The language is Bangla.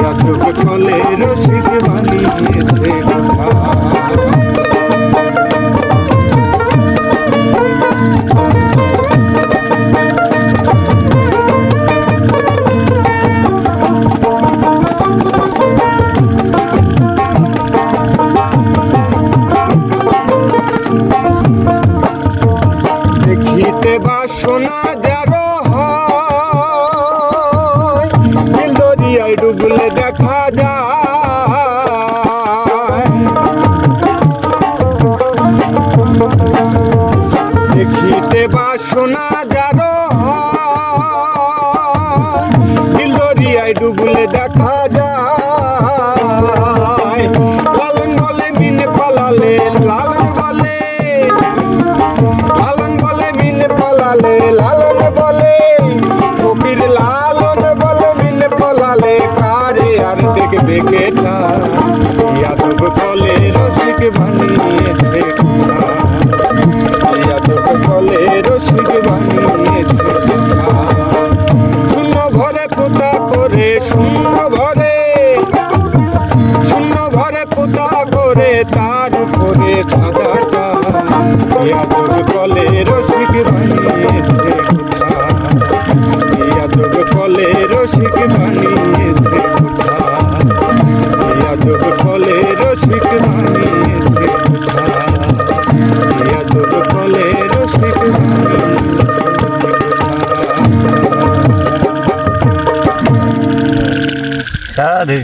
ইয়াদব কলে রসিক বানিয়েছে কোথা। দেখিতে বাসনা যারো হয় দিল দরিয়ায় ডুবলে দেখা যায়। দেখিতে বাসনা যারো হয় দিল দরিয়ায় ডুবলে দেখা যায়। লালন বলে মিনে পালালে, লালন বলে মিনে পালালে, লালন বলে কবির, লালন বলে মিনে পালালে কারে আর দেখবে কেটা। ইয়াদব কলে রসিক বানিয়েছে কোথা, ইয়াদব কলে রসিক বানিয়েছে কোথা। শূন্য ভরে পোতা করে, শূন্য ভরে পোতা করে তার উপরে ছাদাটা। ইয়াদব কলে রসিক বানিয়েছে কোথা, ইয়াদব কলে রসিক বানিয়েছে কোথা, ইয়াদব কলে রসিক বানিয়েছে কোথা, ইয়াদব কলে রসিক বানিয়েছে কোথা। সাধু